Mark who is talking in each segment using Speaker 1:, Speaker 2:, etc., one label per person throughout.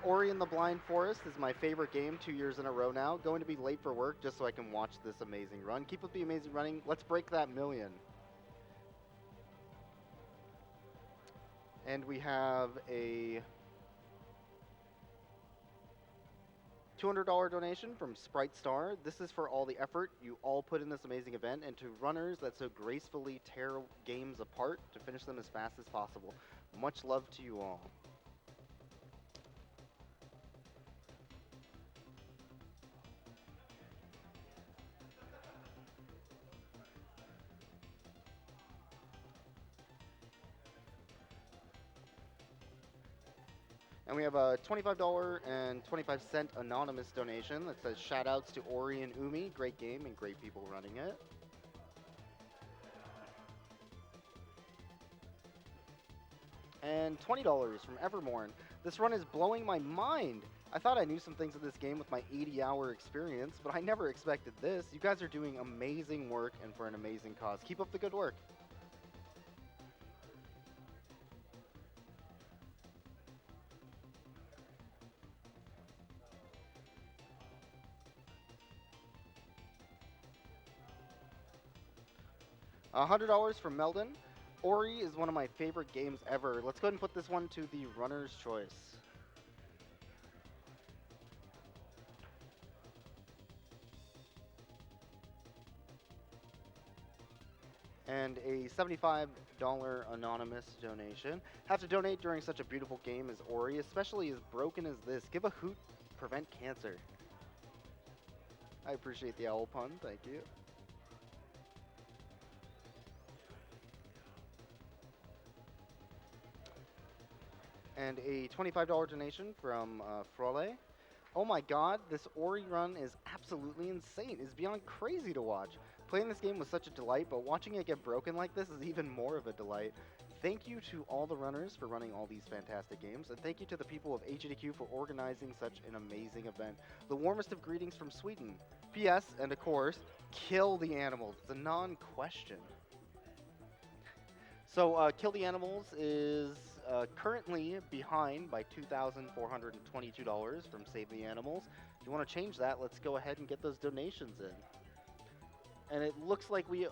Speaker 1: Ori and the Blind Forest is my favorite game 2 years in a row now. Going to be late for work just so I can watch this amazing run. Keep up the amazing running. Let's break that million. And we have a $200 donation from Sprite Star. This is for all the effort you all put in this amazing event and to runners that so gracefully tear games apart to finish them as fast as possible. Much love to you all. And we have a $25.25 anonymous donation that says shoutouts to Ori and Umi. Great game and great people running it. And $20 from Evermorn. This run is blowing my mind. I thought I knew some things of this game with my 80-hour experience, but I never expected this. You guys are doing amazing work and for an amazing cause. Keep up the good work. $100 from Meldon. Ori is one of my favorite games ever. Let's go ahead and put this one to the runner's choice. And a $75 anonymous donation. Have to donate during such a beautiful game as Ori, especially as broken as this. Give a hoot, prevent cancer. I appreciate the owl pun, thank you. And a $25 donation from Frole. Oh my god, this Ori run is absolutely insane. It's beyond crazy to watch. Playing this game was such a delight, but watching it get broken like this is even more of a delight. Thank you to all the runners for running all these fantastic games, and thank you to the people of AGDQ for organizing such an amazing event. The warmest of greetings from Sweden. P.S. and of course, kill the animals. It's a non-question. So, Kill the Animals is currently behind by $2,422 from Save the Animals. If you want to change that, let's go ahead and get those donations in. And it looks like we...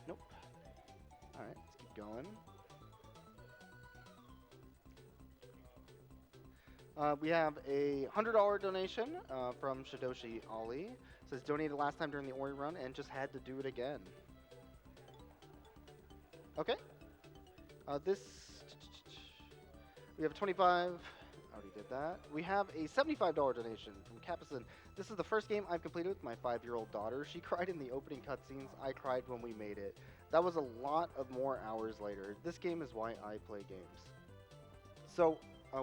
Speaker 1: Nope. Alright, let's keep going. We have a $100 donation from Shidoshi Ali. It says, donated last time during the Ori run and just had to do it again. Okay. We have 25, already did that. We have a $75 donation from Capison. This is the first game I've completed with my 5-year-old daughter. She cried in the opening cutscenes. I cried when we made it. That was a lot of more hours later. This game is why I play games. So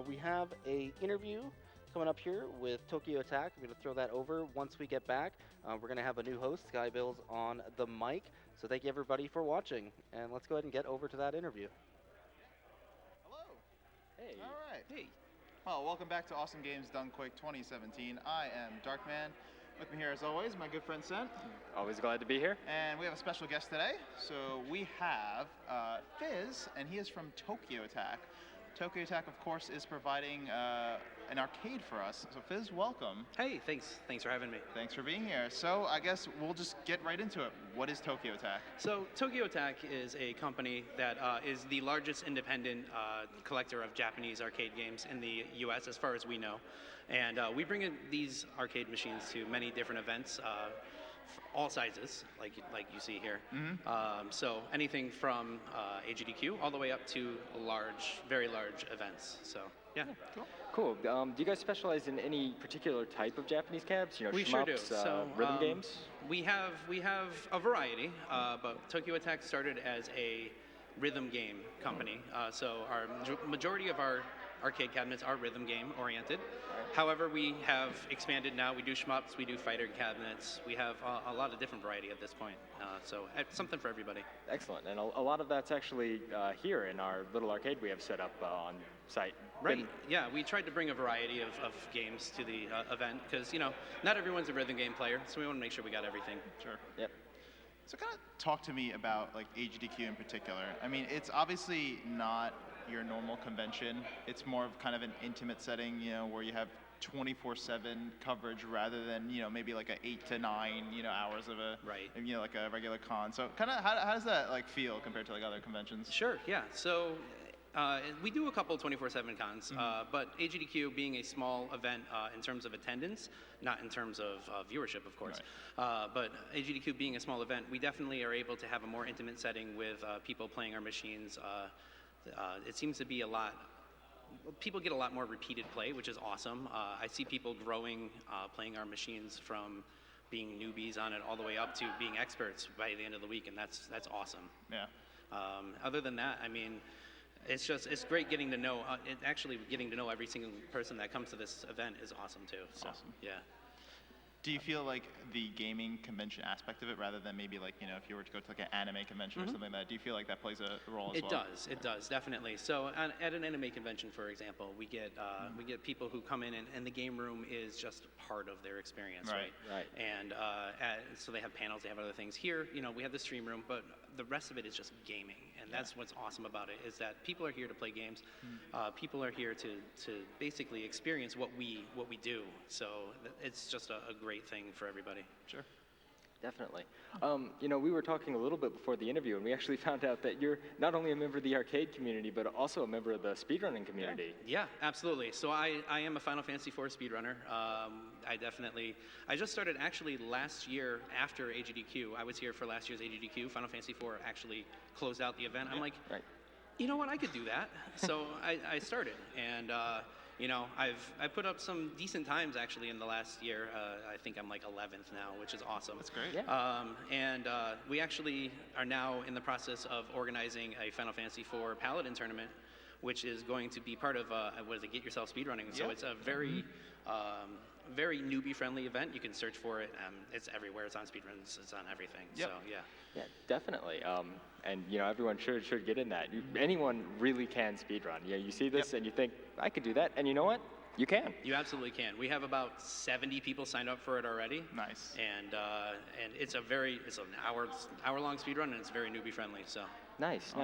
Speaker 1: we have a interview coming up here with Tokyo Attack. I'm going to throw that over. Once we get back, we're going to have a new host, Skybills, on the mic. So thank you everybody for watching. And let's go ahead and get over to that interview.
Speaker 2: Hey. All right. Hey. Well, welcome back to Awesome Games Done Quick 2017. I am Darkman. With me here, as always, my good friend Sent.
Speaker 3: Always glad to be here.
Speaker 2: And we have a special guest today. So we have Fizz, and he is from Tokyo Attack. Tokyo Attack, of course, is providing an arcade for us. So Fizz, welcome.
Speaker 4: Hey, thanks. Thanks for having me.
Speaker 2: Thanks for being here. So I guess we'll just get right into it. What is Tokyo Attack?
Speaker 4: So Tokyo Attack is a company that is the largest independent collector of Japanese arcade games in the U.S. as far as we know. And we bring in these arcade machines to many different events, all sizes, like you see here. Mm-hmm. So anything from AGDQ all the way up to large, very large events. So yeah.
Speaker 3: Cool. Do you guys specialize in any particular type of Japanese cabs? You know,
Speaker 4: we
Speaker 3: shmups,
Speaker 4: sure do. So
Speaker 3: rhythm games?
Speaker 4: We have a variety, but Tokyo Attack started as a rhythm game company. So our majority of our arcade cabinets are rhythm game oriented. However, we have expanded now. We do shmups, we do fighter cabinets. We have a lot of different variety at this point. So something for everybody.
Speaker 3: Excellent. And a lot of that's actually here in our little arcade we have set up on site.
Speaker 4: Right. Yeah, we tried to bring a variety of games to the event because, you know, not everyone's a rhythm game player, so we want to make sure we got everything.
Speaker 2: Sure.
Speaker 3: Yep.
Speaker 2: So kind of talk to me about like AGDQ in particular. I mean, it's obviously not your normal convention. It's more of kind of an intimate setting, where you have 24/7 coverage rather than maybe like a 8 to 9 hours of a
Speaker 4: Right.
Speaker 2: like a regular con. So kind of how does that like feel compared to like other conventions?
Speaker 4: Sure, yeah. So we do a couple 24/7 cons, but AGDQ being a small event in terms of attendance, not in terms of viewership, of course, but AGDQ being a small event, we definitely are able to have a more intimate setting with people playing our machines. It seems to be people get a lot more repeated play, which is awesome. I see people growing, playing our machines from being newbies on it all the way up to being experts by the end of the week, and that's awesome.
Speaker 2: Yeah.
Speaker 4: Other than that, I mean, it's great getting to know, actually getting to know every single person that comes to this event is awesome too. So,
Speaker 2: awesome.
Speaker 4: Yeah.
Speaker 2: Do you feel like the gaming convention aspect of it, rather than maybe like, if you were to go to like an anime convention or something like that, do you feel like that plays a role as well?
Speaker 4: It does, definitely. So at an anime convention, for example, we get people who come in and the game room is just part of their experience, right?
Speaker 3: Right.
Speaker 4: And so they have panels, they have other things. Here, we have the stream room, but the rest of it is just gaming, and that's what's awesome about it, is that people are here to play games. People are here to basically experience what we do. So it's just a great thing for everybody.
Speaker 2: Sure.
Speaker 3: Definitely. We were talking a little bit before the interview, and we actually found out that you're not only a member of the arcade community, but also a member of the speedrunning community.
Speaker 4: Yeah, absolutely. So I am a Final Fantasy IV speedrunner. I just started actually last year after AGDQ. I was here for last year's AGDQ. Final Fantasy IV actually closed out the event. I'm like,
Speaker 3: right.
Speaker 4: You know what, I could do that. So I started, and I put up some decent times actually in the last year. I think I'm like 11th now, which is awesome.
Speaker 2: That's great.
Speaker 3: Yeah.
Speaker 4: We actually are now in the process of organizing a Final Fantasy IV Paladin tournament, which is going to be part of Get Yourself Speedrunning. So it's a very very newbie-friendly event. You can search for it. It's everywhere. It's on Speedruns. It's on everything.
Speaker 2: Yep.
Speaker 4: So yeah.
Speaker 3: Yeah, definitely. And everyone should get in that. Anyone really can speedrun. You see this and you think, I could do that. And you know what? You can.
Speaker 4: You absolutely can. We have about 70 people signed up for it already.
Speaker 2: Nice.
Speaker 4: And it's an hour-long speedrun, and it's very newbie-friendly. So.
Speaker 3: Nice.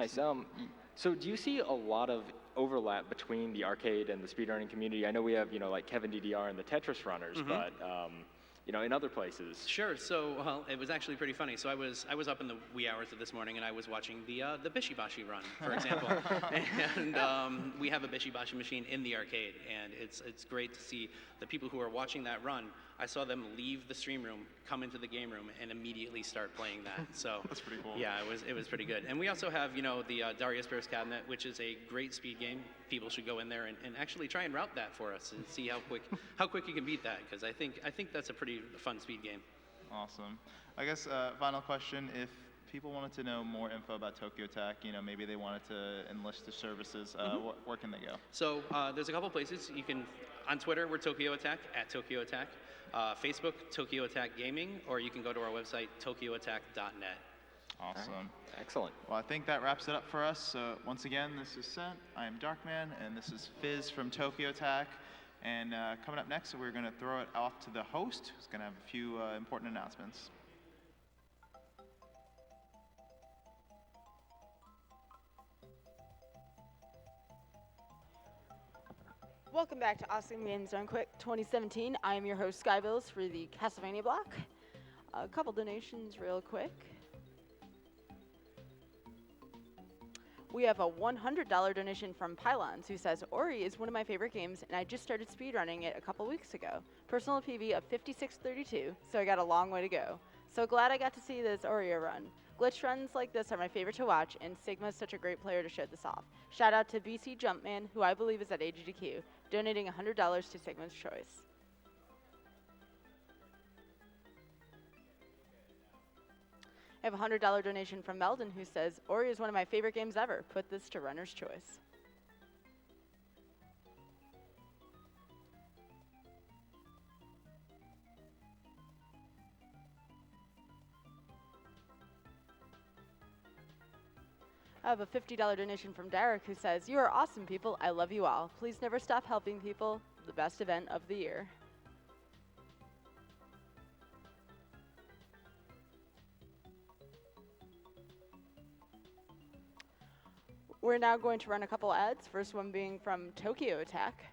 Speaker 3: So do you see a lot of overlap between the arcade and the speedrunning community? I know we have, like Kevin DDR and the Tetris runners, but in other places.
Speaker 4: Sure. So, it was actually pretty funny. So I was up in the wee hours of this morning, and I was watching the Bishibashi run, for example. And we have a Bishibashi machine in the arcade, and it's great to see the people who are watching that run. I saw them leave the stream room, come into the game room, and immediately start playing that. So
Speaker 2: that's pretty cool.
Speaker 4: Yeah, it was pretty good. And we also have the Darius Bear's Cabinet, which is a great speed game. People should go in there and actually try and route that for us and see how quick you can beat that, because I think that's a pretty fun speed game.
Speaker 2: Awesome. I guess final question: if people wanted to know more info about Tokyo Attack, maybe they wanted to enlist the services, where can they go?
Speaker 4: So there's a couple places. You can, on Twitter, we're Tokyo Attack, at Tokyo Attack. Facebook, Tokyo Attack Gaming, or you can go to our website, tokyoattack.net.
Speaker 2: Awesome.
Speaker 3: Right. Excellent.
Speaker 2: Well, I think that wraps it up for us. So once again, this is Sent. I am Darkman, and this is Fizz from Tokyo Attack. And coming up next, we're going to throw it off to the host, who's going to have a few important announcements.
Speaker 5: Welcome back to Awesome Games Done Quick 2017. I am your host, Skybills, for the Castlevania block. A couple donations real quick. We have a $100 donation from Pylons, who says, Ori is one of my favorite games, and I just started speedrunning it a couple weeks ago. Personal PV of 56:32, so I got a long way to go. So glad I got to see this Ori run. Glitch runs like this are my favorite to watch, and Sigma is such a great player to show this off. Shout out to BC Jumpman, who I believe is at AGDQ, donating $100 to Sigma's Choice. I have a $100 donation from Meldon, who says, Ori is one of my favorite games ever. Put this to Runner's Choice. I have a $50 donation from Derek, who says, you are awesome people. I love you all. Please never stop helping people. The best event of the year. We're now going to run a couple ads, first one being from Tokyo Attack.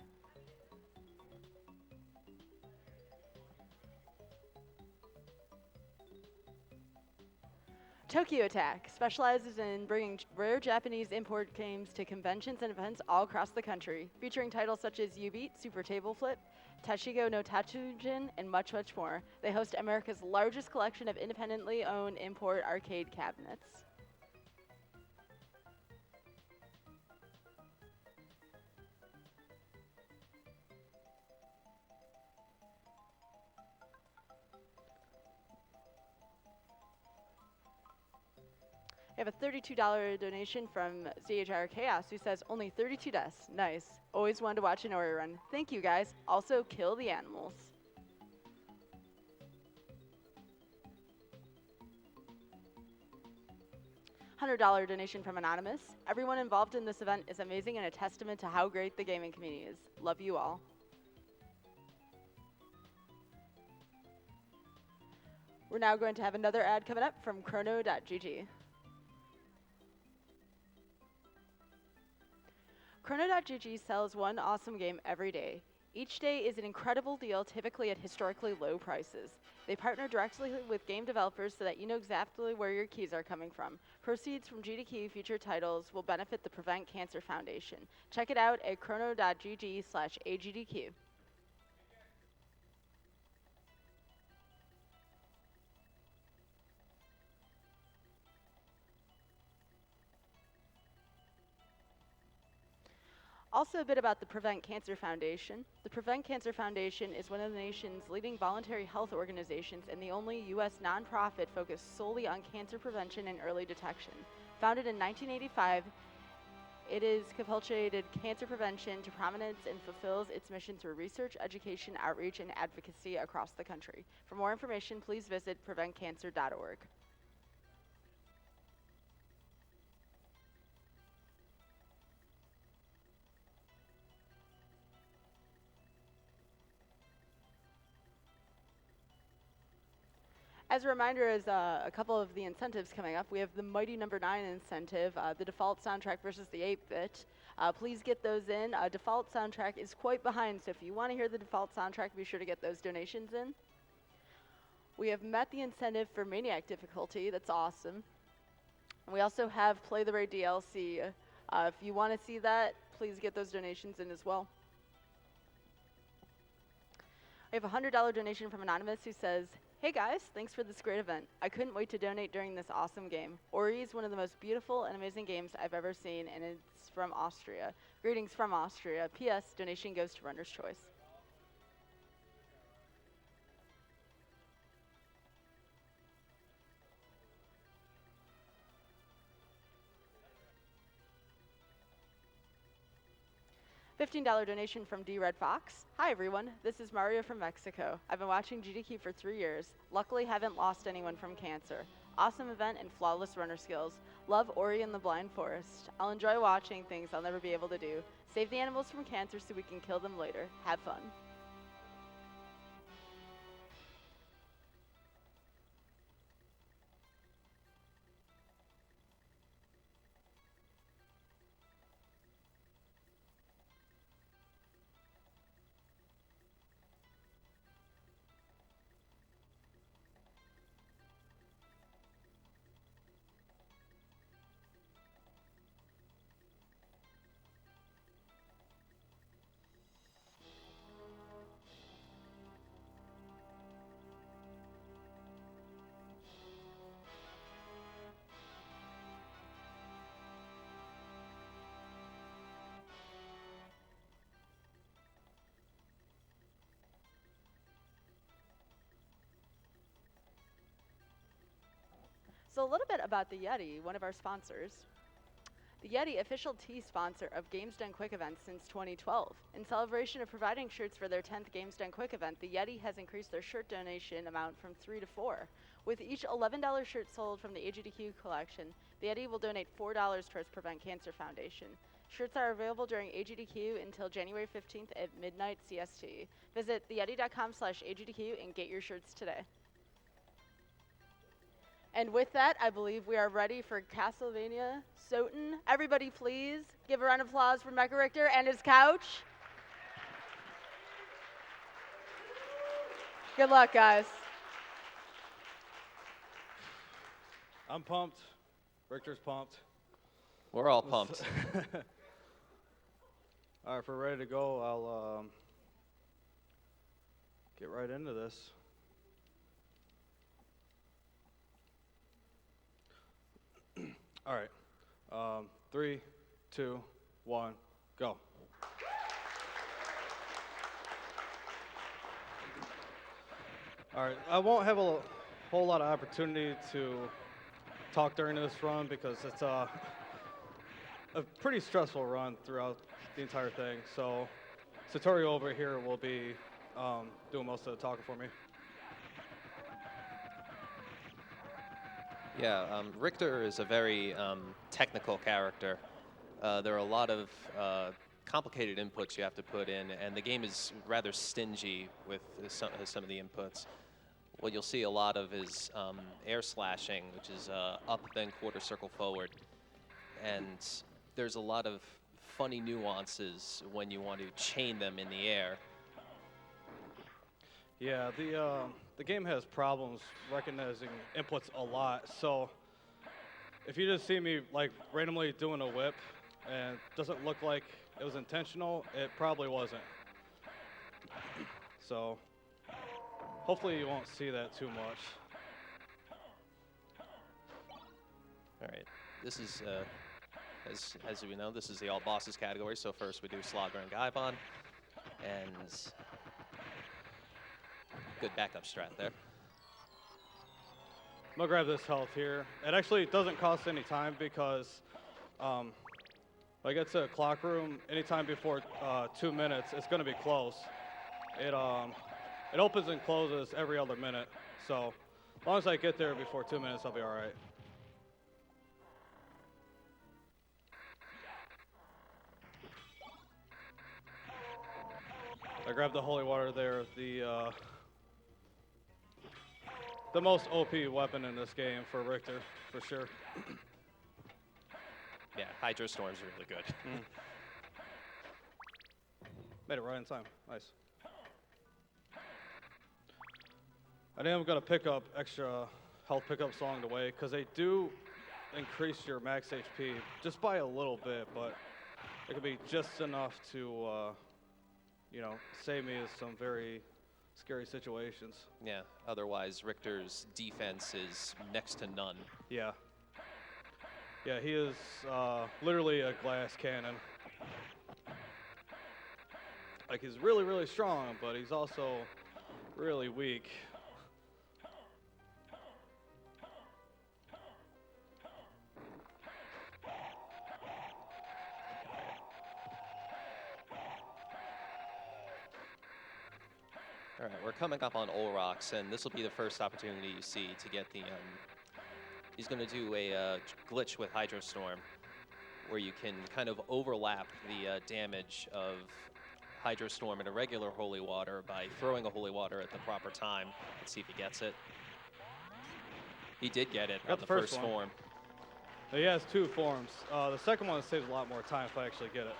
Speaker 5: Tokyo Attack specializes in bringing rare Japanese import games to conventions and events all across the country, featuring titles such as U-Beat, Super Table Flip, Tashigo no Tatsujin, and much, much more. They host America's largest collection of independently owned import arcade cabinets. We have a $32 donation from CHR Chaos who says, only 32 deaths. Nice. Always wanted to watch an Ori run. Thank you, guys. Also, kill the animals. $100 donation from Anonymous. Everyone involved in this event is amazing and a testament to how great the gaming community is. Love you all. We're now going to have another ad coming up from chrono.gg. Chrono.gg sells one awesome game every day. Each day is an incredible deal, typically at historically low prices. They partner directly with game developers so that you know exactly where your keys are coming from. Proceeds from GDQ featured titles will benefit the Prevent Cancer Foundation. Check it out at chrono.gg/AGDQ. Also a bit about the Prevent Cancer Foundation. The Prevent Cancer Foundation is one of the nation's leading voluntary health organizations and the only U.S. nonprofit focused solely on cancer prevention and early detection. Founded in 1985, it has catapulted cancer prevention to prominence and fulfills its mission through research, education, outreach, and advocacy across the country. For more information, please visit preventcancer.org. As a reminder, as a couple of the incentives coming up, we have the Mighty Number 9 incentive, the default soundtrack versus the 8-bit. Please get those in. Default soundtrack is quite behind, so if you want to hear the default soundtrack, be sure to get those donations in. We have met the incentive for Maniac difficulty. That's awesome. We also have Play the Raid DLC. If you want to see that, please get those donations in as well. We have a $100 donation from Anonymous who says, hey guys, thanks for this great event. I couldn't wait to donate during this awesome game. Ori is one of the most beautiful and amazing games I've ever seen, and it's from Austria. Greetings from Austria. P.S. Donation goes to Runner's Choice. $15 donation from D Red Fox. Hi everyone, this is Mario from Mexico. I've been watching GDQ for 3 years. Luckily haven't lost anyone from cancer. Awesome event and flawless runner skills. Love Ori and the Blind Forest. I'll enjoy watching things I'll never be able to do. Save the animals from cancer so we can kill them later. Have fun. So a little bit about the Yeti, one of our sponsors. The Yeti, official tea sponsor of Games Done Quick events since 2012. In celebration of providing shirts for their 10th Games Done Quick event, the Yeti has increased their shirt donation amount from 3 to 4. With each $11 shirt sold from the AGDQ collection, the Yeti will donate $4 towards Prevent Cancer Foundation. Shirts are available during AGDQ until January 15th at midnight CST. Visit theyeti.com/AGDQ and get your shirts today. And with that, I believe we are ready for Castlevania Soten. Everybody please give a round of applause for MechaRichter and his couch. Good luck, guys.
Speaker 6: I'm pumped. Richter's pumped.
Speaker 7: We're all pumped.
Speaker 6: All right, if we're ready to go, I'll get right into this. All right. 3, 2, 1, go. All right, I won't have a whole lot of opportunity to talk during this run because it's a pretty stressful run throughout the entire thing. So Satori over here will be doing most of the talking for me.
Speaker 7: Yeah, Richter is a very technical character. There are a lot of complicated inputs you have to put in, and the game is rather stingy with some of the inputs. What you'll see a lot of is air slashing, which is up then quarter circle forward. And there's a lot of funny nuances when you want to chain them in the air.
Speaker 6: Yeah, the game has problems recognizing inputs a lot. So if you just see me like randomly doing a whip and it doesn't look like it was intentional, it probably wasn't. So hopefully you won't see that too much.
Speaker 7: All right, this is, as we know, this is the all bosses category. So first we do Slogger and Gaibon, and good backup strat there.
Speaker 6: I'm gonna grab this health here. It actually doesn't cost any time because when I get to a clock room, anytime before 2 minutes, it's gonna be close. It opens and closes every other minute. So as long as I get there before 2 minutes, I'll be all right. I grabbed the holy water there, the most OP weapon in this game for Richter, for sure.
Speaker 7: Yeah, Hydro Storm's really good.
Speaker 6: Made it right in time, nice. I think I'm gonna pick up extra health pickups along the way, because they do increase your max HP just by a little bit, but it could be just enough to, you know, save me in some very scary situations.
Speaker 7: Yeah, otherwise Richter's defense is next to none.
Speaker 6: Yeah. Yeah, he is literally a glass cannon. Like, he's really, really strong, but he's also really weak.
Speaker 7: All right, we're coming up on Olrox, and this will be the first opportunity you see to get the, he's going to do a glitch with Hydro Storm, where you can kind of overlap the damage of Hydro Storm in a regular Holy Water by throwing a Holy Water at the proper time. Let's see if he gets it. He did get it on the first form.
Speaker 6: He has 2 forms. The second one saves a lot more time if I actually get it.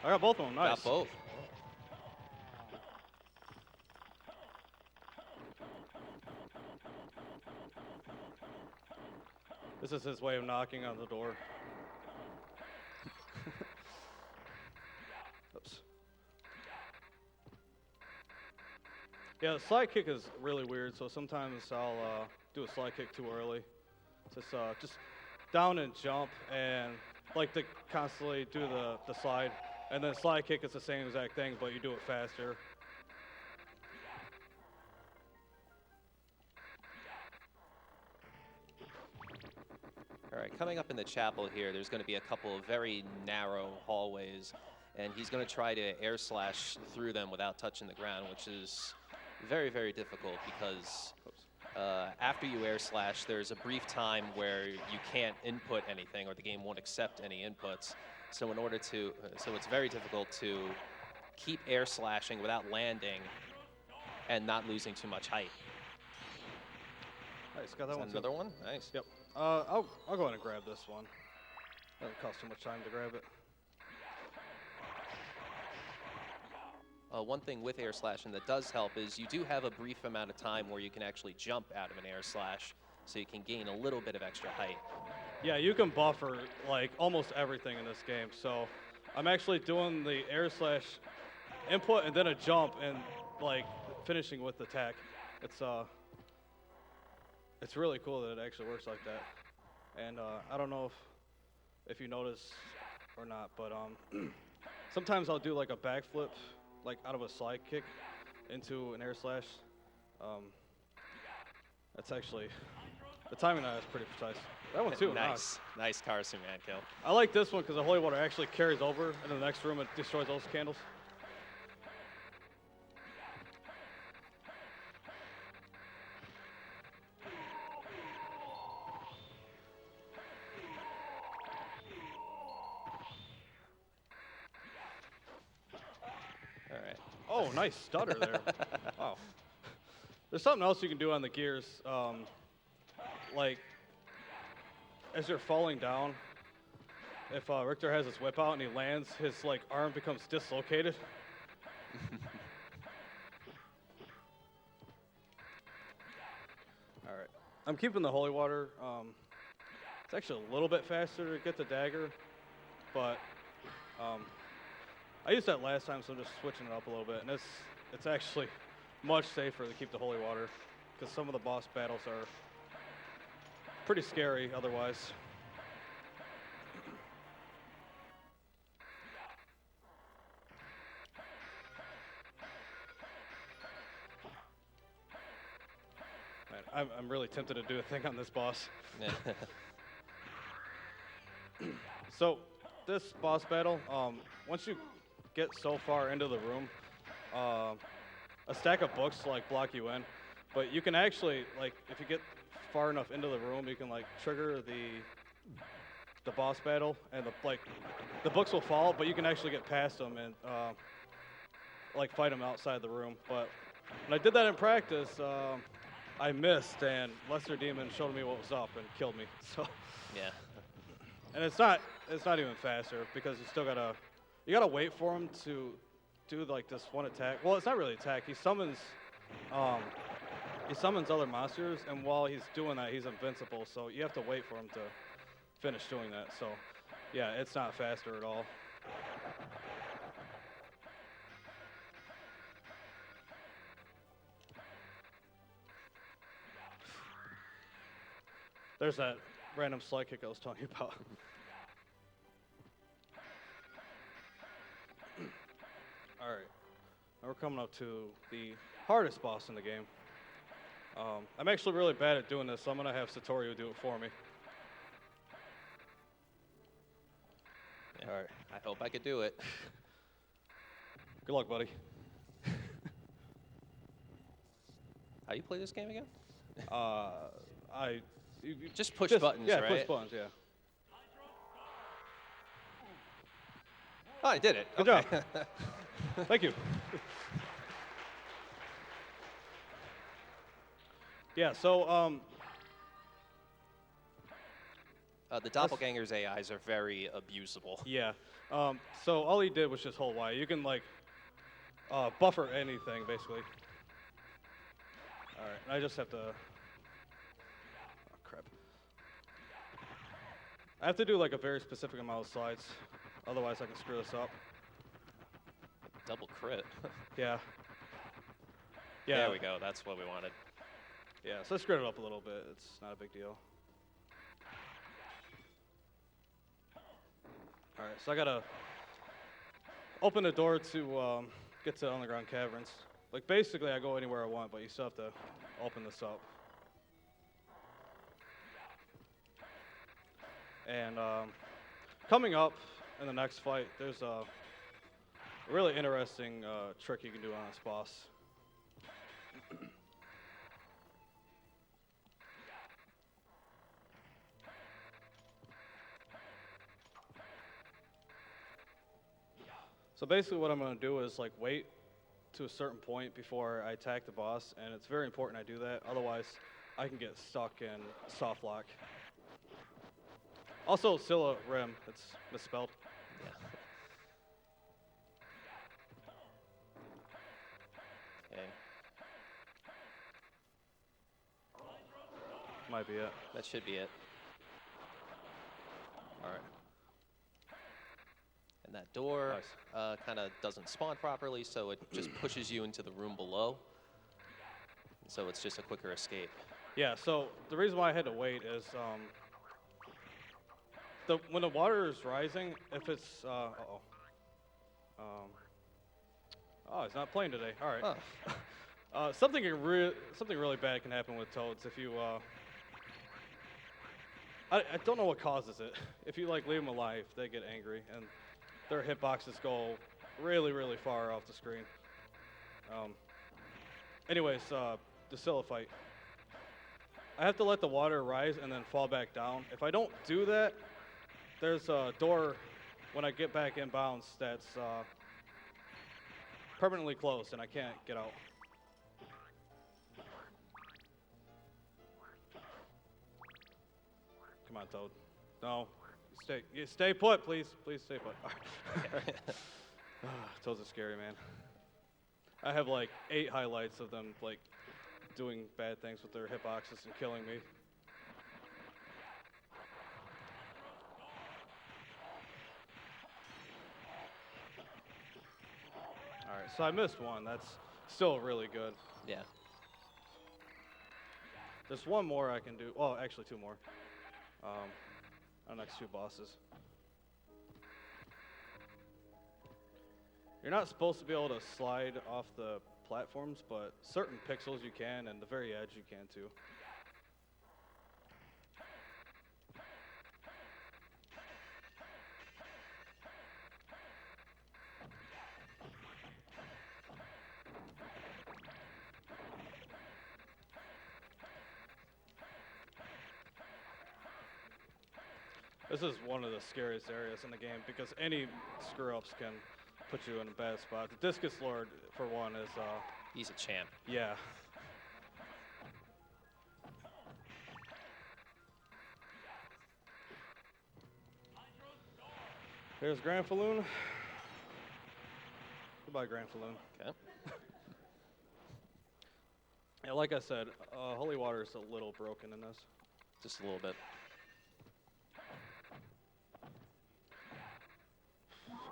Speaker 6: I got both of them, nice.
Speaker 7: Got both.
Speaker 6: This is his way of knocking on the door. Oops. Yeah, the slide kick is really weird, so sometimes I'll do a slide kick too early. Just down and jump and like to constantly do the slide. And then slide kick is the same exact thing, but you do it faster.
Speaker 7: All right, coming up in the chapel here, there's going to be a couple of very narrow hallways, and he's going to try to air slash through them without touching the ground, which is very, very difficult because after you air slash, there's a brief time where you can't input anything or the game won't accept any inputs. So in order to, so it's very difficult to keep air slashing without landing and not losing too much height.
Speaker 6: Nice, got that
Speaker 7: Is
Speaker 6: one
Speaker 7: that
Speaker 6: too.
Speaker 7: another one? Nice.
Speaker 6: Yep. I'll go ahead and grab this one. Doesn't cost too much time to grab it.
Speaker 7: One thing with air slashing that does help is you do have a brief amount of time where you can actually jump out of an air slash, so you can gain a little bit of extra height.
Speaker 6: Yeah, you can buffer like almost everything in this game. So I'm actually doing the air slash input and then a jump and like finishing with the attack. It's really cool that it actually works like that. And I don't know if you notice or not, but sometimes I'll do like a backflip, like out of a slide kick into an air slash. That's actually, the timing on that is pretty precise. That one too.
Speaker 7: Nice. Nice Karasu man kill.
Speaker 6: I like this one because the holy water actually carries over into the next room and destroys those candles.
Speaker 7: All right.
Speaker 6: Oh, nice stutter there. Wow. There's something else you can do on the gears. Like, as you're falling down, if Richter has his whip out and he lands, his like arm becomes dislocated. All right. I'm keeping the holy water. It's actually a little bit faster to get the dagger, but I used that last time, so I'm just switching it up a little bit, and it's actually much safer to keep the holy water because some of the boss battles are pretty scary otherwise. Man, I'm really tempted to do a thing on this boss. So this boss battle, once you get so far into the room, a stack of books like block you in, but you can actually, like, if you get far enough into the room, you can like trigger the boss battle, and the books will fall, but you can actually get past them and like fight them outside the room. But when I did that in practice, I missed, and Lesser Demon showed me what was up and killed me. So
Speaker 7: Yeah.
Speaker 6: and it's not even faster because you gotta wait for him to do like this one attack. Well, it's not really attack. He summons other monsters, and while he's doing that, he's invincible. So you have to wait for him to finish doing that. So yeah, it's not faster at all. There's that random slide kick I was telling you about. All right, now we're coming up to the hardest boss in the game. I'm actually really bad at doing this, so I'm gonna have Satoru do it for me.
Speaker 7: All right. I hope I could do it.
Speaker 6: Good luck, buddy.
Speaker 7: How you play this game again? Just push buttons,
Speaker 6: yeah,
Speaker 7: right?
Speaker 6: push buttons, yeah.
Speaker 7: Oh, I did it.
Speaker 6: Good
Speaker 7: Okay.
Speaker 6: job. Thank you. Yeah, so
Speaker 7: The doppelganger's AIs are very abusable.
Speaker 6: yeah. So all he did was just hold Y. You can like buffer anything basically. All right, I just have to. Oh crap! I have to do like a very specific amount of slides, otherwise I can screw this up.
Speaker 7: Double crit.
Speaker 6: Yeah. Yeah.
Speaker 7: There we go. That's what we wanted.
Speaker 6: Yeah. So I screwed it up a little bit. It's not a big deal. All right, so I gotta open the door to get to underground caverns. Like basically, I go anywhere I want, but you still have to open this up. And coming up in the next fight, there's a really interesting trick you can do on this boss. So basically what I'm going to do is like wait to a certain point before I attack the boss, and it's very important I do that. Otherwise, I can get stuck in soft lock. Also, Scylla Rim, it's misspelled.
Speaker 7: Yeah. Okay,
Speaker 6: Might be it.
Speaker 7: that should be it.
Speaker 6: All right.
Speaker 7: And that door
Speaker 6: Nice.
Speaker 7: kind of doesn't spawn properly, so it just pushes you into the room below. So it's just a quicker escape.
Speaker 6: Yeah, so the reason why I had to wait is when the water is rising, if it's, oh, he's not playing today. All right.
Speaker 7: Oh.
Speaker 6: Something really bad can happen with toads if you, I don't know what causes it. If you like leave them alive, they get angry and their hitboxes go really, really far off the screen. Anyways, the Scylla fight. I have to let the water rise and then fall back down. If I don't do that, there's a door when I get back inbounds that's permanently closed and I can't get out. Come on, Toad. No, stay put, please. Please stay put. Toads are scary, man. I have like 8 highlights of them like doing bad things with their hitboxes and killing me. All right, so I missed one. That's still really good.
Speaker 7: Yeah.
Speaker 6: There's one more I can do. Well, actually 2 more. Our next 2 bosses. You're not supposed to be able to slide off the platforms, but certain pixels you can, and the very edge you can too. This is one of the scariest areas in the game because any screw-ups can put you in a bad spot. The Discus Lord, for one, is,
Speaker 7: He's a champ.
Speaker 6: yeah. There's Grand Falloon. Goodbye, Grand Falloon.
Speaker 7: Okay.
Speaker 6: Yeah, like I said, Holy Water is a little broken in this.
Speaker 7: Just a little bit.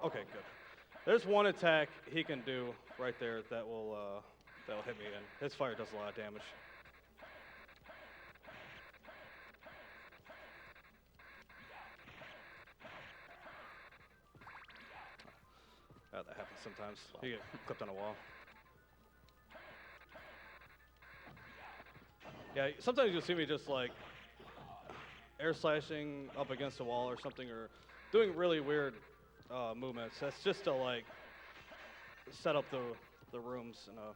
Speaker 6: Okay, good. There's one attack he can do right there that'll hit me, and his fire does a lot of damage. That happens sometimes. You get clipped on a wall. Yeah, sometimes you'll see me just like air slashing up against a wall or something, or doing really weird movements. That's just to like set up the rooms in a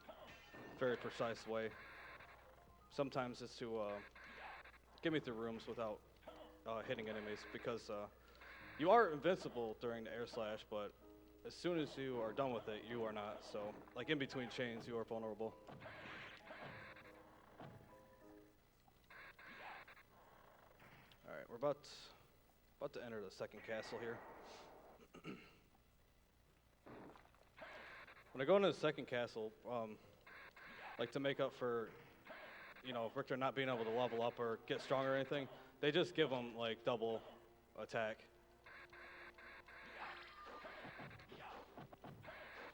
Speaker 6: very precise way. Sometimes it's to get me through rooms without hitting enemies, because you are invincible during the air slash, but as soon as you are done with it, you are not. So, like in between chains, you are vulnerable. All right, we're about to enter the second castle here. When I go into the second castle, like to make up for, Richter not being able to level up or get stronger or anything, they just give him like double attack.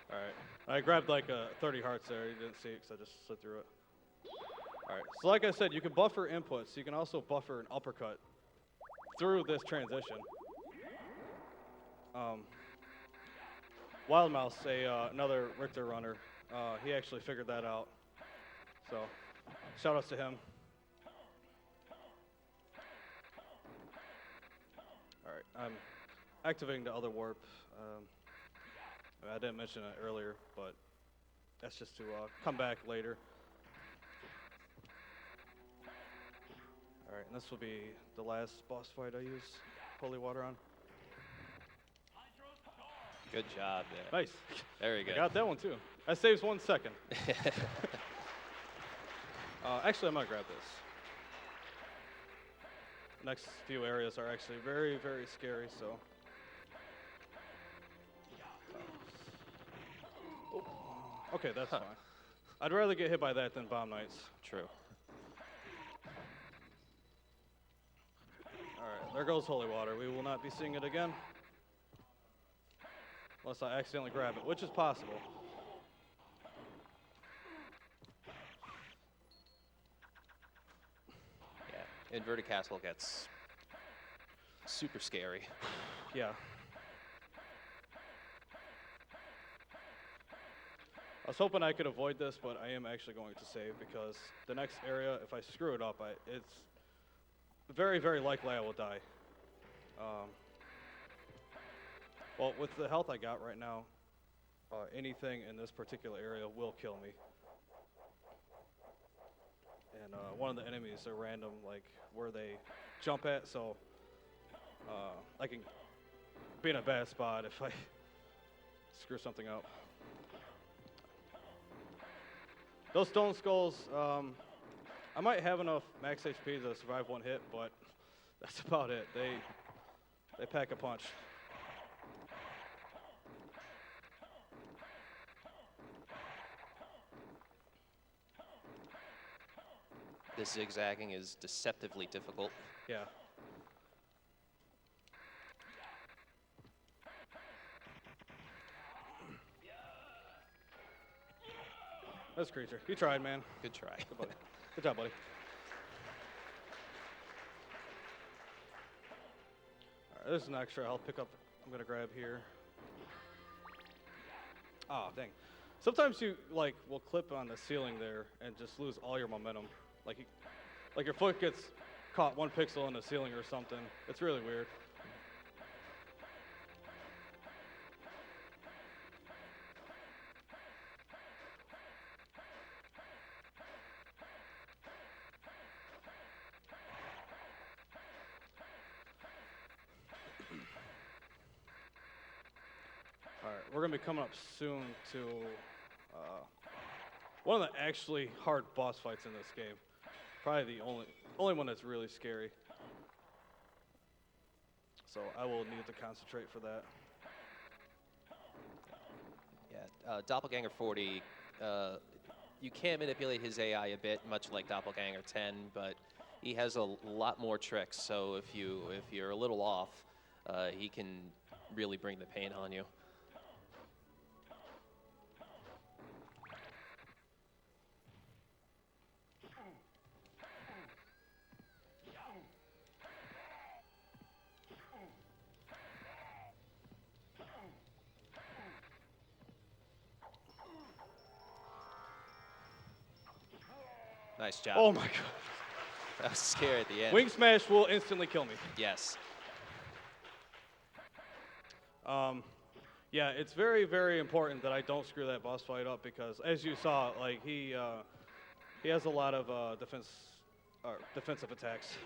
Speaker 6: All right, I grabbed like 30 hearts there. You didn't see it because I just slid through it. All right, so like I said, you can buffer inputs. You can also buffer an uppercut through this transition. Wild Mouse, another Richter runner, he actually figured that out. So, shout outs to him. All right, I'm activating the other warp. I didn't mention it earlier, but that's just to come back later. All right, and this will be the last boss fight I use Holy Water on.
Speaker 7: Good job there.
Speaker 6: Nice.
Speaker 7: There you go.
Speaker 6: I got that one too. That saves 1 second. Actually, I'm gonna grab this. next few areas are actually very, very scary, so. Oh. Okay, that's fine. I'd rather get hit by that than bomb knights.
Speaker 7: True.
Speaker 6: All right, there goes holy water. We will not be seeing it again. Unless I accidentally grab it, which is possible.
Speaker 7: Yeah, inverted castle gets super scary.
Speaker 6: Yeah. I was hoping I could avoid this, but I am actually going to save because the next area, if I screw it up, it's very, very likely I will die. Well, with the health I got right now, anything in this particular area will kill me. And one of the enemies are random, like where they jump at, so I can be in a bad spot if I screw something up. Those stone skulls, I might have enough max HP to survive one hit, but that's about it. They pack a punch.
Speaker 7: This zigzagging is deceptively difficult.
Speaker 6: Yeah. That's creature. You tried, man.
Speaker 7: Good try.
Speaker 6: Good, buddy. Good job, buddy. All right, there's an extra health pickup I'm gonna grab here. Ah, dang. Sometimes you will clip on the ceiling there and just lose all your momentum. Like your foot gets caught 1 pixel in the ceiling or something. It's really weird. All right, we're gonna be coming up soon to one of the actually hard boss fights in this game. Probably the only one that's really scary. So I will need to concentrate for that.
Speaker 7: Yeah, Doppelganger 40, you can manipulate his AI a bit, much like Doppelganger 10, but he has a lot more tricks. So if you're a little off, he can really bring the pain on you. Nice job.
Speaker 6: Oh my god.
Speaker 7: That was scary at the end.
Speaker 6: Wing smash will instantly kill me.
Speaker 7: Yes.
Speaker 6: Yeah, it's very, very important that I don't screw that boss fight up because, as you saw, like he has a lot of defensive attacks.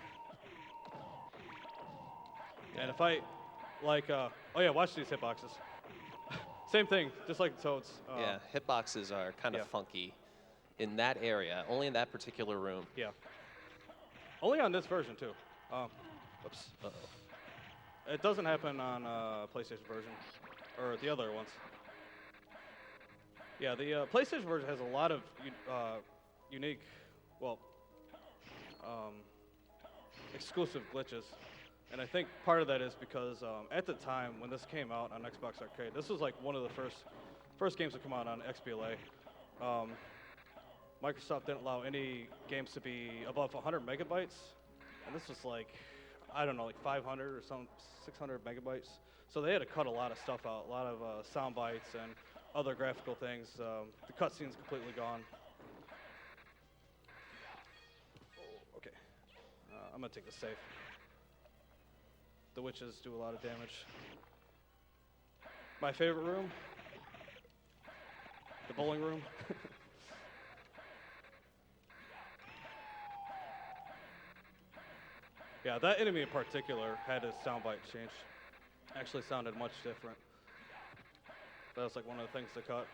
Speaker 6: And if I oh yeah, watch these hitboxes. Same thing, just like the Toads.
Speaker 7: Yeah, hitboxes are kind of funky in that area, only in that particular room.
Speaker 6: Yeah. Only on this version too. Oops.
Speaker 7: Uh-oh.
Speaker 6: It doesn't happen on PlayStation version, or the other ones. Yeah, the PlayStation version has a lot of unique, exclusive glitches. And I think part of that is because at the time when this came out on Xbox Arcade, this was like one of the first games to come out on XBLA. Microsoft didn't allow any games to be above 100 megabytes, and this was like, I don't know, like 500 or some 600 megabytes. So they had to cut a lot of stuff out, a lot of sound bites and other graphical things. The cutscene's completely gone. Oh, okay, I'm gonna take the safe. The witches do a lot of damage. My favorite room, the bowling room. Yeah, that enemy in particular had his soundbite changed. Actually sounded much different. That was like one of the things to cut.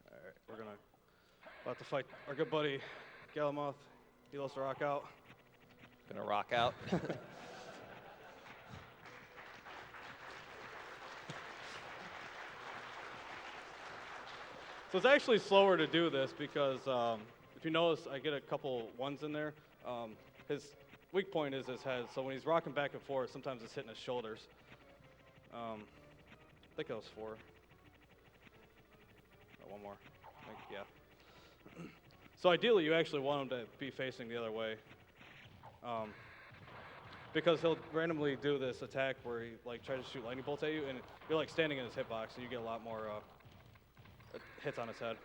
Speaker 6: All right, we're gonna About to fight our good buddy Galamoth. He loves to rock out.
Speaker 7: Gonna rock out.
Speaker 6: So it's actually slower to do this because if you notice, I get a couple ones in there. His weak point is his head, so when he's rocking back and forth, sometimes it's hitting his shoulders. I think that was 4. Oh, one more. Yeah. So ideally, you actually want him to be facing the other way, because he'll randomly do this attack where he like tries to shoot lightning bolts at you, and you're like standing in his hitbox, so you get a lot more hits on his head.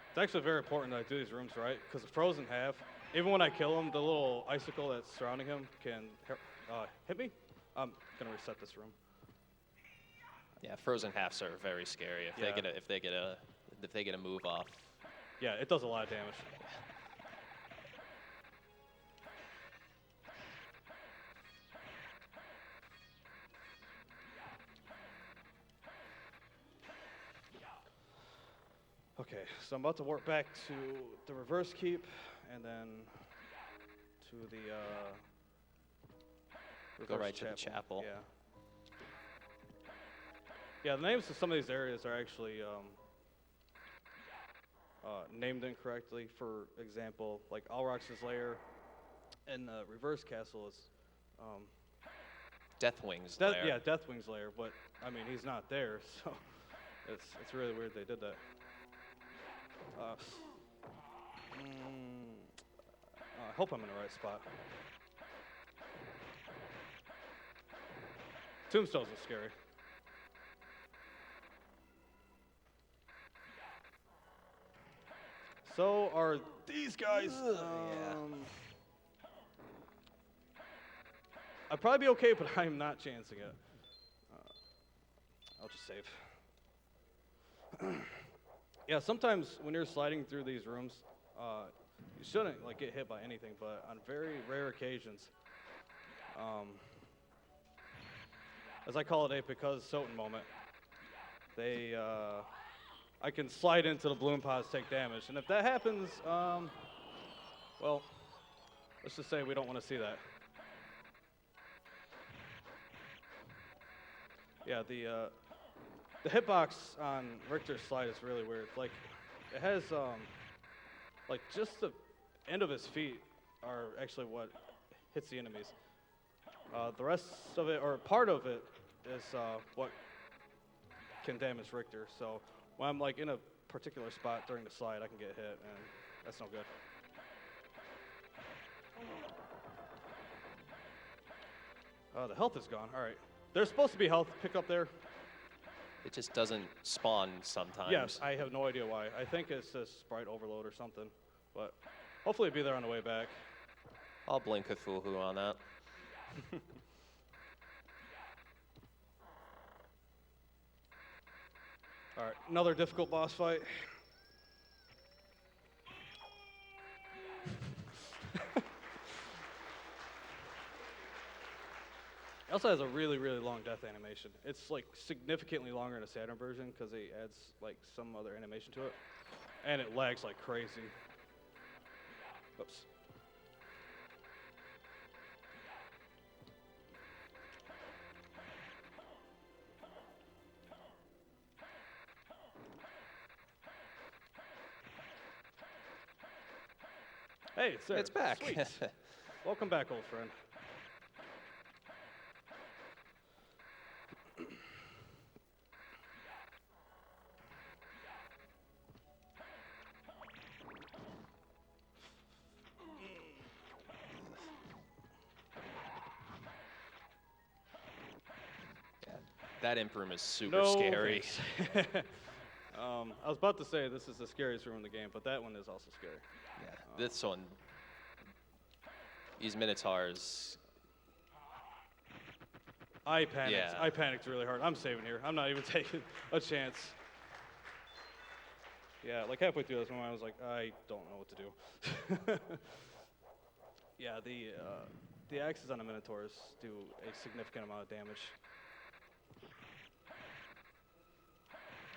Speaker 6: It's actually very important that I do these rooms right, because the frozen half, even when I kill him, the little icicle that's surrounding him can hit me. I'm gonna reset this room.
Speaker 7: Yeah, frozen halves are very scary. If they get a move off.
Speaker 6: Yeah, it does a lot of damage. Okay, so I'm about to warp back to the reverse keep, and then to the
Speaker 7: Go
Speaker 6: reverse
Speaker 7: right to the chapel.
Speaker 6: Yeah. Yeah, the names of some of these areas are actually named incorrectly. For example, like Alrox's lair and the reverse castle is
Speaker 7: Deathwing's lair.
Speaker 6: yeah, Deathwing's lair, but I mean he's not there, so it's really weird they did that. I hope I'm in the right spot. Tombstones are scary. So are these guys. I'd probably be okay, but I'm not chancing it. I'll just save. Yeah, sometimes when you're sliding through these rooms, you shouldn't like get hit by anything, but on very rare occasions, as I call it, a because Soten moment, I can slide into the balloon pods, take damage, and if that happens, well, let's just say we don't want to see that. Yeah, the hitbox on Richter's slide is really weird. Like, it has, like, just the end of his feet are actually what hits the enemies. The rest of it, or part of it, is what can damage Richter. So when I'm, like, in a particular spot during the slide, I can get hit, and that's no good. The health is gone. All right. There's supposed to be health pick up there.
Speaker 7: It just doesn't spawn sometimes.
Speaker 6: Yes, I have no idea why. I think it's just sprite overload or something, but hopefully it'll be there on the way back.
Speaker 7: I'll blink Cthulhu on that.
Speaker 6: All right, another difficult boss fight. It also has a really, really long death animation. It's like significantly longer in the Saturn version because it adds like some other animation to it. And it lags like crazy. Oops. Hey, it's there.
Speaker 7: It's back.
Speaker 6: Sweet. Welcome back, old friend.
Speaker 7: That imp room is super
Speaker 6: No
Speaker 7: scary.
Speaker 6: thanks. I was about to say this is the scariest room in the game, but that one is also scary.
Speaker 7: Yeah, this one, these Minotaurs.
Speaker 6: I panicked.
Speaker 7: Yeah.
Speaker 6: I panicked really hard. I'm saving here. I'm not even taking a chance. Yeah, like halfway through this one, I was like, I don't know what to do. Yeah, the axes on the Minotaurs do a significant amount of damage.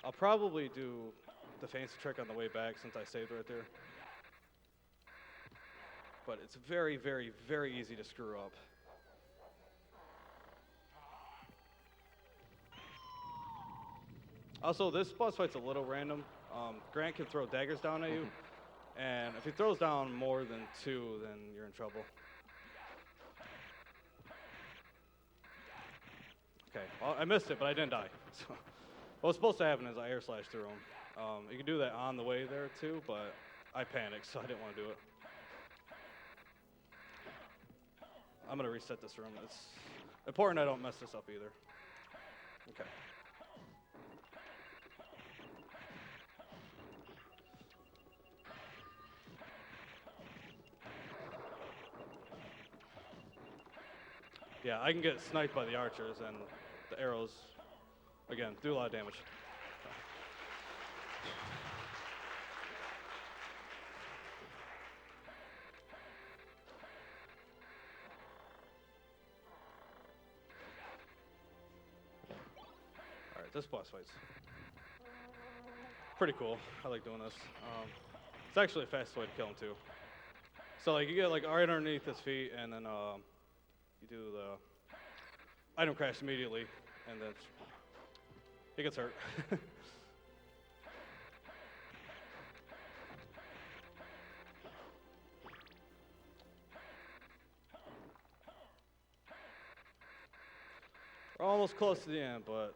Speaker 6: I'll probably do the fancy trick on the way back since I saved right there. But it's very, very, very easy to screw up. Also, this boss fight's a little random. Grant can throw daggers down at you, and if he throws down more than 2, then you're in trouble. Okay, well, I missed it, but I didn't die. So, what's supposed to happen is I air slash through him. You can do that on the way there too, but I panicked, so I didn't want to do it. I'm gonna reset this room. It's important I don't mess this up either. Okay. Yeah, I can get sniped by the archers, and the arrows, again, do a lot of damage. All right, this boss fight's pretty cool. I like doing this. It's actually a fast way to kill him too. So like you get like right underneath his feet, and then you do the item crash immediately, and then he gets hurt. We're almost close to the end, but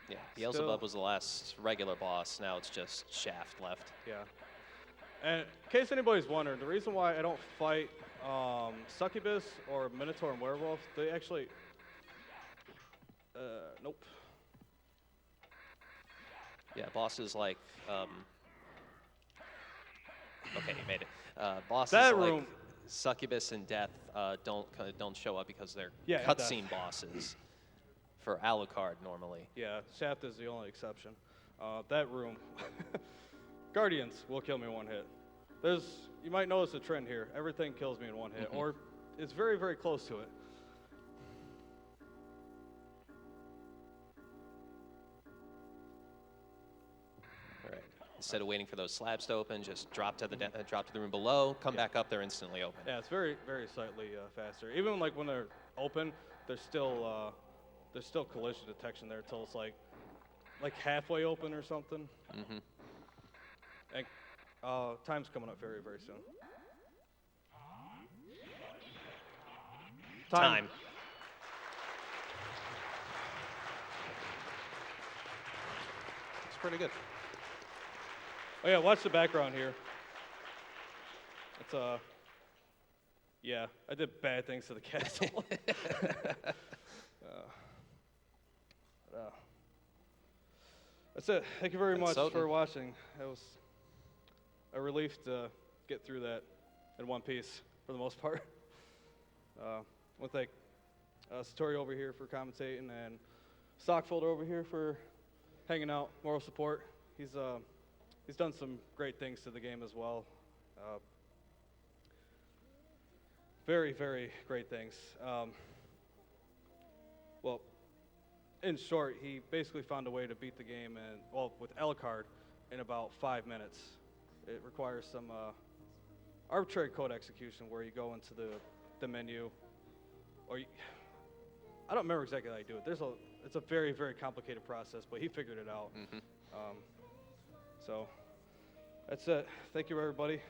Speaker 7: Yeah, Beelzebub was the last regular boss. Now it's just Shaft left.
Speaker 6: yeah. And in case anybody's wondering, the reason why I don't fight Succubus or Minotaur and Werewolf, they actually, nope.
Speaker 7: Yeah, bosses like, okay, you made it. Bosses
Speaker 6: That
Speaker 7: like
Speaker 6: room-
Speaker 7: Succubus and Death don't show up because they're
Speaker 6: Yeah, and
Speaker 7: cutscene bosses for Alucard normally.
Speaker 6: Yeah, Shaft is the only exception. That room, Guardians will kill me in 1 hit. You might notice a trend here. Everything kills me in 1 hit, or it's very, very close to it.
Speaker 7: All right. Instead of waiting for those slabs to open, just drop to the room below, come back up, they're instantly open.
Speaker 6: Yeah, it's very, very slightly faster. Even like when they're open, there's still collision detection there till it's like halfway open or something.
Speaker 7: Mm-hmm.
Speaker 6: And time's coming up very, very soon.
Speaker 7: Time.
Speaker 6: It's pretty good. Oh yeah, watch the background here. It's yeah, I did bad things to the castle. That's it. Thank you very much for watching. It was a relief to get through that in one piece for the most part. I want to thank Satori over here for commentating and Stockfolder over here for hanging out, moral support. He's done some great things to the game as well. Very, very great things. Well, in short, he basically found a way to beat the game, with Alucard in about 5 minutes. It requires some arbitrary code execution where you go into the menu, I don't remember exactly how you do it. It's a very, very complicated process, but he figured it out.
Speaker 7: Mm-hmm.
Speaker 6: So that's it. Thank you, everybody.